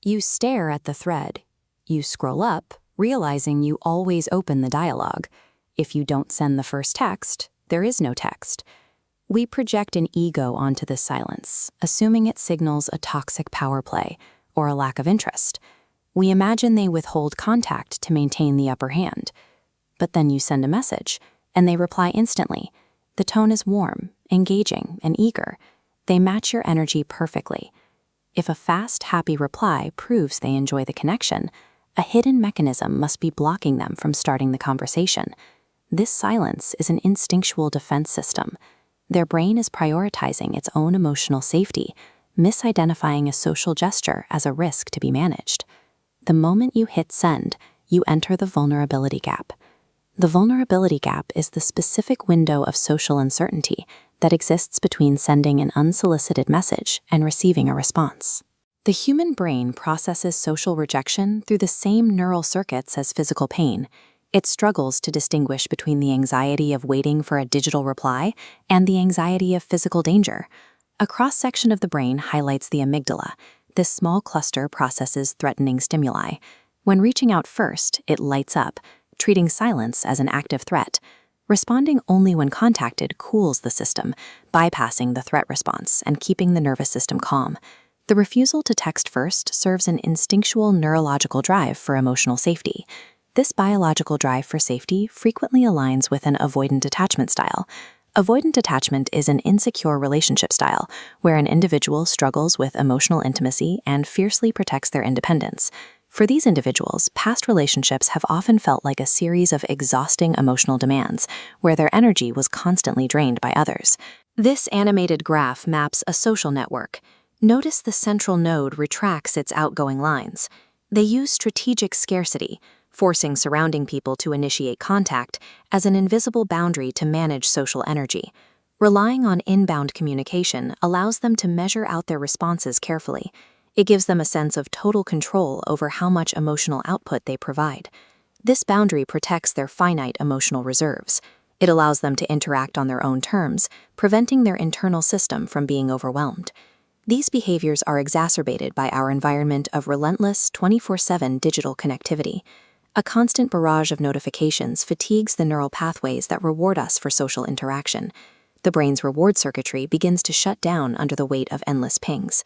You stare at the thread. You scroll up, realizing you always open the dialogue. If you don't send the first text, there is no text. We project an ego onto this silence, assuming it signals a toxic power play or a lack of interest. We imagine they withhold contact to maintain the upper hand. But then you send a message, and they reply instantly. The tone is warm, engaging, and eager. They match your energy perfectly. If a fast, happy reply proves they enjoy the connection, a hidden mechanism must be blocking them from starting the conversation. This silence is an instinctual defense system. Their brain is prioritizing its own emotional safety, misidentifying a social gesture as a risk to be managed. The moment you hit send, you enter the vulnerability gap. The vulnerability gap is the specific window of social uncertainty that exists between sending an unsolicited message and receiving a response. The human brain processes social rejection through the same neural circuits as physical pain. It struggles to distinguish between the anxiety of waiting for a digital reply and the anxiety of physical danger. A cross-section of the brain highlights the amygdala. This small cluster processes threatening stimuli. When reaching out first, it lights up, treating silence as an active threat. Responding only when contacted cools the system, bypassing the threat response and keeping the nervous system calm. The refusal to text first serves an instinctual neurological drive for emotional safety. This biological drive for safety frequently aligns with an avoidant attachment style. Avoidant attachment is an insecure relationship style where an individual struggles with emotional intimacy and fiercely protects their independence. For these individuals, past relationships have often felt like a series of exhausting emotional demands, where their energy was constantly drained by others. This animated graph maps a social network. Notice the central node retracts its outgoing lines. They use strategic scarcity, forcing surrounding people to initiate contact as an invisible boundary to manage social energy. Relying on inbound communication allows them to measure out their responses carefully. It gives them a sense of total control over how much emotional output they provide. This boundary protects their finite emotional reserves. It allows them to interact on their own terms, preventing their internal system from being overwhelmed. These behaviors are exacerbated by our environment of relentless 24/7 digital connectivity. A constant barrage of notifications fatigues the neural pathways that reward us for social interaction. The brain's reward circuitry begins to shut down under the weight of endless pings.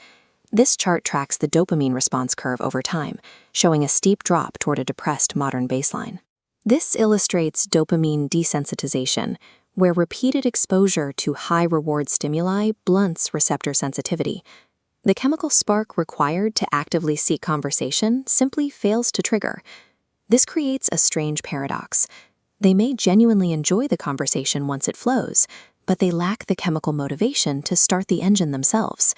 This chart tracks the dopamine response curve over time, showing a steep drop toward a depressed modern baseline. This illustrates dopamine desensitization, where repeated exposure to high-reward stimuli blunts receptor sensitivity. The chemical spark required to actively seek conversation simply fails to trigger. This creates a strange paradox. They may genuinely enjoy the conversation once it flows, but they lack the chemical motivation to start the engine themselves.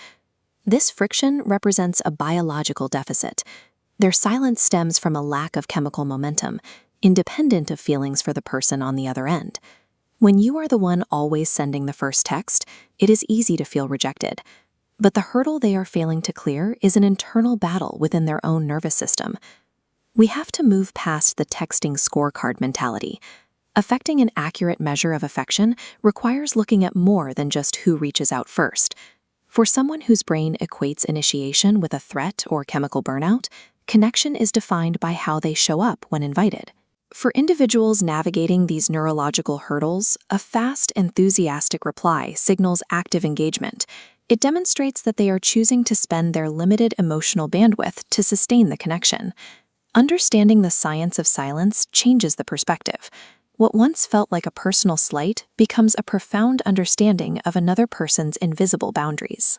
This friction represents a biological deficit. Their silence stems from a lack of chemical momentum, independent of feelings for the person on the other end. When you are the one always sending the first text, it is easy to feel rejected. But the hurdle they are failing to clear is an internal battle within their own nervous system. We have to move past the texting scorecard mentality. Affecting an accurate measure of affection requires looking at more than just who reaches out first. For someone whose brain equates initiation with a threat or chemical burnout, connection is defined by how they show up when invited. For individuals navigating these neurological hurdles, a fast, enthusiastic reply signals active engagement. It demonstrates that they are choosing to spend their limited emotional bandwidth to sustain the connection. Understanding the science of silence changes the perspective. What once felt like a personal slight becomes a profound understanding of another person's invisible boundaries.